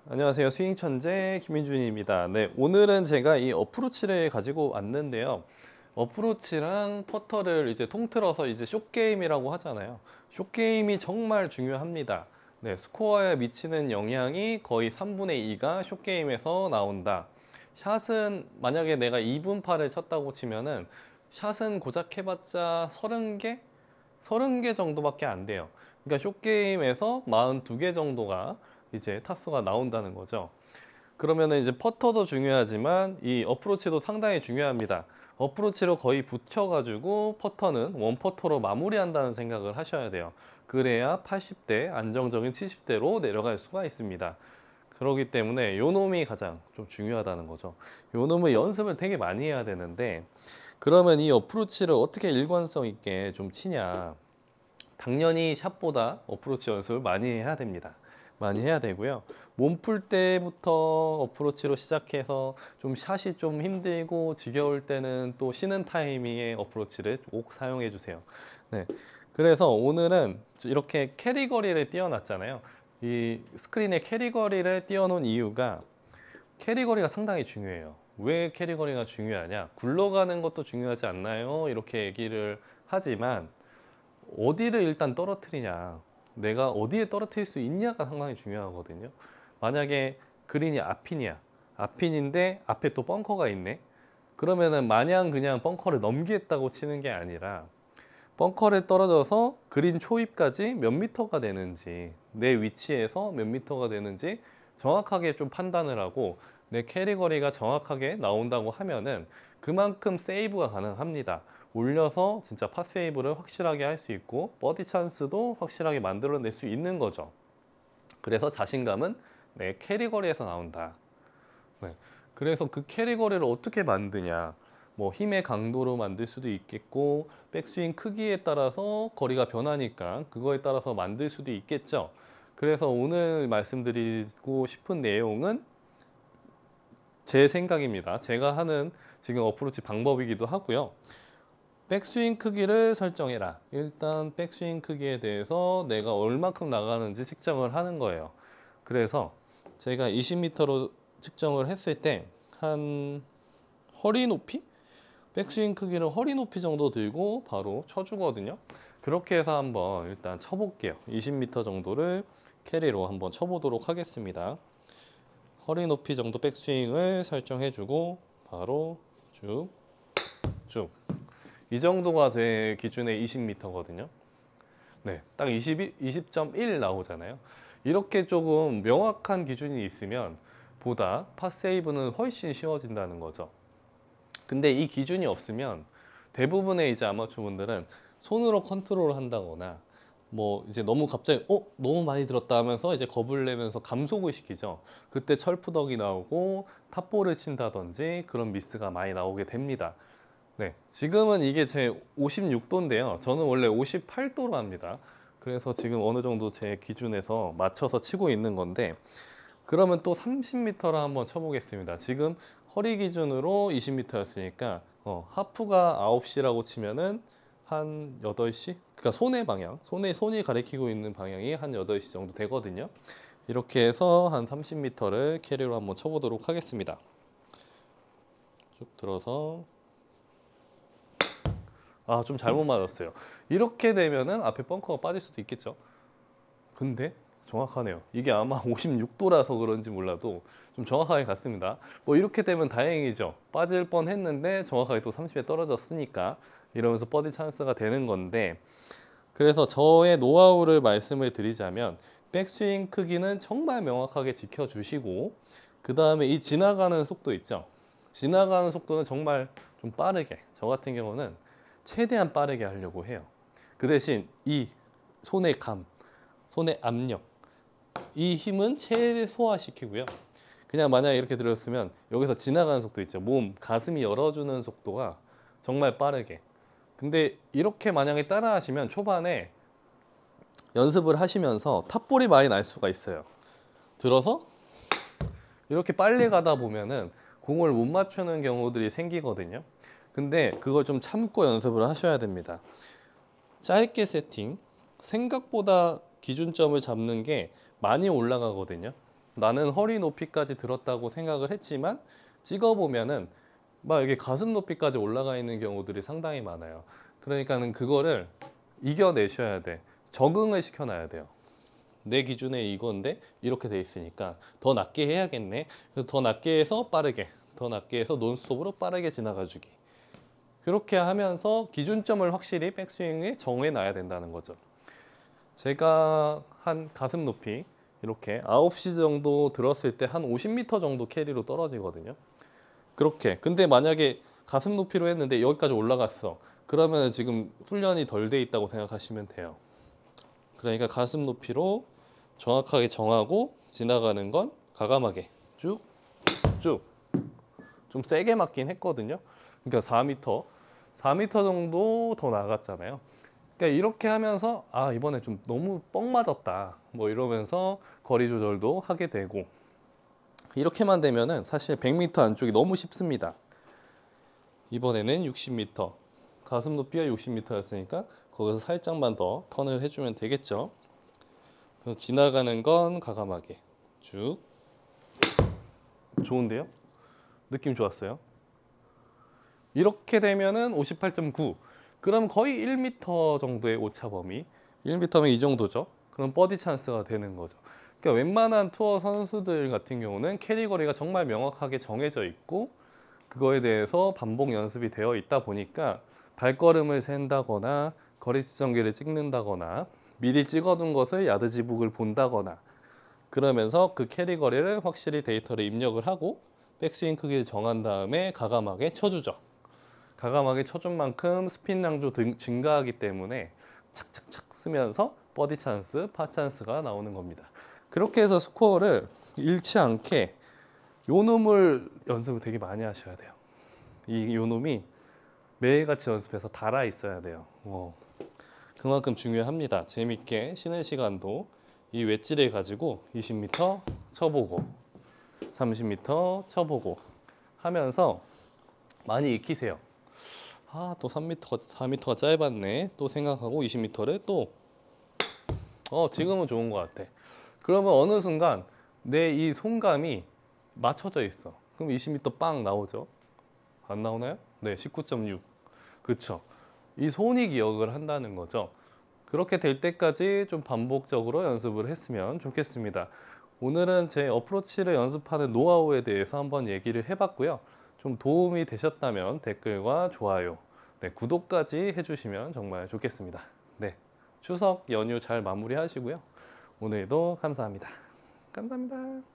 안녕하세요. 스윙천재 김민준입니다. 네, 오늘은 제가 이 어프로치를 가지고 왔는데요. 어프로치랑 퍼터를 이제 통틀어서 이제 숏게임이라고 하잖아요. 숏게임이 정말 중요합니다. 네, 스코어에 미치는 영향이 거의 3분의 2가 숏게임에서 나온다. 샷은 만약에 내가 2분파를 쳤다고 치면은 샷은 고작 해봤자 30개? 30개 정도밖에 안 돼요. 그러니까 숏게임에서 42개 정도가 이제 타수가 나온다는 거죠. 그러면은 이제 퍼터도 중요하지만 이 어프로치도 상당히 중요합니다. 어프로치로 거의 붙여가지고 퍼터는 원퍼터로 마무리한다는 생각을 하셔야 돼요. 그래야 80대 안정적인 70대로 내려갈 수가 있습니다. 그렇기 때문에 요 놈이 가장 좀 중요하다는 거죠. 요 놈은 연습을 되게 많이 해야 되는데, 그러면 이 어프로치를 어떻게 일관성 있게 좀 치냐. 당연히 샷보다 어프로치 연습을 많이 해야 됩니다. 많이 해야 되고요. 몸 풀 때부터 어프로치로 시작해서 좀 샷이 좀 힘들고 지겨울 때는 또 쉬는 타이밍에 어프로치를 꼭 사용해 주세요. 네. 그래서 오늘은 이렇게 캐리 거리를 띄워놨잖아요. 이 스크린에 캐리 거리를 띄워놓은 이유가 캐리 거리가 상당히 중요해요. 왜 캐리 거리가 중요하냐? 굴러가는 것도 중요하지 않나요? 이렇게 얘기를 하지만 어디를 일단 떨어뜨리냐, 내가 어디에 떨어뜨릴 수 있냐가 상당히 중요하거든요. 만약에 그린이 앞핀이야, 앞핀인데 앞에 또 벙커가 있네. 그러면은 마냥 그냥 벙커를 넘기겠다고 치는 게 아니라 벙커를 떨어져서 그린 초입까지 몇 미터가 되는지, 내 위치에서 몇 미터가 되는지 정확하게 좀 판단을 하고 내 캐리 거리가 정확하게 나온다고 하면은 그만큼 세이브가 가능합니다. 올려서 진짜 팟세이브를 확실하게 할 수 있고 버디 찬스도 확실하게 만들어낼 수 있는 거죠. 그래서 자신감은 내 캐리 거리에서 나온다. 네. 그래서 그 캐리 거리를 어떻게 만드냐, 뭐 힘의 강도로 만들 수도 있겠고 백스윙 크기에 따라서 거리가 변하니까 그거에 따라서 만들 수도 있겠죠. 그래서 오늘 말씀드리고 싶은 내용은 제 생각입니다. 제가 하는 지금 어프로치 방법이기도 하고요. 백스윙 크기를 설정해라. 일단 백스윙 크기에 대해서 내가 얼마큼 나가는지 측정을 하는 거예요. 그래서 제가 20m로 측정을 했을 때 한 허리 높이? 백스윙 크기를 허리 높이 정도 들고 바로 쳐주거든요. 그렇게 해서 한번 일단 쳐볼게요. 20m 정도를 캐리로 한번 쳐보도록 하겠습니다. 허리 높이 정도 백스윙을 설정해주고 바로 쭉 쭉. 이 정도가 제 기준의 20m거든요. 네, 딱 20.1 나오잖아요. 이렇게 조금 명확한 기준이 있으면 보다 팟세이브는 훨씬 쉬워진다는 거죠. 근데 이 기준이 없으면 대부분의 이제 아마추어 분들은 손으로 컨트롤 한다거나 뭐 이제 너무 갑자기 너무 많이 들었다 하면서 이제 겁을 내면서 감속을 시키죠. 그때 철푸덕이 나오고 탑볼을 친다든지 그런 미스가 많이 나오게 됩니다. 네, 지금은 이게 제 56도인데요. 저는 원래 58도로 합니다. 그래서 지금 어느 정도 제 기준에서 맞춰서 치고 있는 건데, 그러면 또 30m로 한번 쳐보겠습니다. 지금 허리 기준으로 20m였으니까 하프가 9시라고 치면은 한 8시? 그러니까 손의 방향, 손이 가리키고 있는 방향이 한 8시 정도 되거든요. 이렇게 해서 한 30m를 캐리로 한번 쳐보도록 하겠습니다. 쭉 들어서 좀 잘못 맞았어요. 이렇게 되면은 앞에 벙커가 빠질 수도 있겠죠. 근데 정확하네요. 이게 아마 56도라서 그런지 몰라도 좀 정확하게 갔습니다. 뭐 이렇게 되면 다행이죠. 빠질 뻔 했는데 정확하게 또 30에 떨어졌으니까 이러면서 버디 찬스가 되는 건데, 그래서 저의 노하우를 말씀을 드리자면 백스윙 크기는 정말 명확하게 지켜주시고, 그 다음에 이 지나가는 속도 있죠. 지나가는 속도는 정말 좀 빠르게, 저 같은 경우는 최대한 빠르게 하려고 해요. 그 대신 이 손의 감, 손의 압력, 이 힘은 최소화시키고요. 그냥 만약에 이렇게 들었으면 여기서 지나가는 속도 있죠. 가슴이 열어주는 속도가 정말 빠르게. 근데 이렇게 만약에 따라 하시면 초반에 연습을 하시면서 탑볼이 많이 날 수가 있어요. 들어서 이렇게 빨리 가다 보면은 공을 못 맞추는 경우들이 생기거든요. 근데 그걸 좀 참고 연습을 하셔야 됩니다. 짧게 세팅, 생각보다 기준점을 잡는 게 많이 올라가거든요. 나는 허리 높이까지 들었다고 생각을 했지만 찍어보면은 막 여기 가슴 높이까지 올라가 있는 경우들이 상당히 많아요. 그러니까는 그거를 이겨내셔야 돼. 적응을 시켜놔야 돼요. 내 기준에 이건데 이렇게 돼 있으니까 더 낮게 해야겠네. 그래서 더 낮게 해서 빠르게, 더 낮게 해서 논스톱으로 빠르게 지나가주기. 그렇게 하면서 기준점을 확실히 백스윙에 정해놔야 된다는 거죠. 제가 한 가슴 높이 이렇게 9시 정도 들었을 때 한 50m 정도 캐리로 떨어지거든요. 그렇게. 근데 만약에 가슴 높이로 했는데 여기까지 올라갔어. 그러면 지금 훈련이 덜 돼 있다고 생각하시면 돼요. 그러니까 가슴 높이로 정확하게 정하고 지나가는 건 과감하게 쭉, 쭉. 좀 세게 맞긴 했거든요. 그러니까 4m 정도 더 나갔잖아요. 그러니까 이렇게 하면서 아 이번에 좀 너무 뻥 맞았다 뭐 이러면서 거리 조절도 하게 되고 이렇게만 되면은 사실 100m 안쪽이 너무 쉽습니다. 이번에는 60m 가슴 높이가 60m였으니까 거기서 살짝만 더 턴을 해주면 되겠죠. 그래서 지나가는 건 과감하게 쭉. 좋은데요? 느낌 좋았어요. 이렇게 되면은 58.9. 그럼 거의 1m 정도의 오차 범위. 1m면 이 정도죠. 그럼 버디 찬스가 되는 거죠. 그러니까 웬만한 투어 선수들 같은 경우는 캐리 거리가 정말 명확하게 정해져 있고 그거에 대해서 반복 연습이 되어 있다 보니까 발걸음을 센다거나 거리 지정기를 찍는다거나 미리 찍어둔 것을 야드 지북을 본다거나 그러면서 그 캐리 거리를 확실히 데이터를 입력을 하고 백스윙 크기를 정한 다음에 과감하게 쳐주죠. 과감하게 쳐준 만큼 스핀량도 증가하기 때문에 착착착 쓰면서 버디 찬스, 파 찬스가 나오는 겁니다. 그렇게 해서 스코어를 잃지 않게 요 놈을 연습을 되게 많이 하셔야 돼요. 요 놈이 매일같이 연습해서 달아 있어야 돼요. 그만큼 중요합니다. 재밌게 쉬는 시간도 이 웨지를 가지고 20m 쳐보고 30m 쳐보고 하면서 많이 익히세요. 아, 또 3m, 4m가 짧았네. 또 생각하고 20m를 또 지금은 좋은 것 같아. 그러면 어느 순간 내 이 손감이 맞춰져 있어. 그럼 20m 빵 나오죠? 안 나오나요? 네, 19.6. 그쵸? 이 손이 기억을 한다는 거죠. 그렇게 될 때까지 좀 반복적으로 연습을 했으면 좋겠습니다. 오늘은 제 어프로치를 연습하는 노하우에 대해서 한번 얘기를 해봤고요. 좀 도움이 되셨다면 댓글과 좋아요, 네, 구독까지 해주시면 정말 좋겠습니다. 네, 추석 연휴 잘 마무리하시고요. 오늘도 감사합니다. 감사합니다.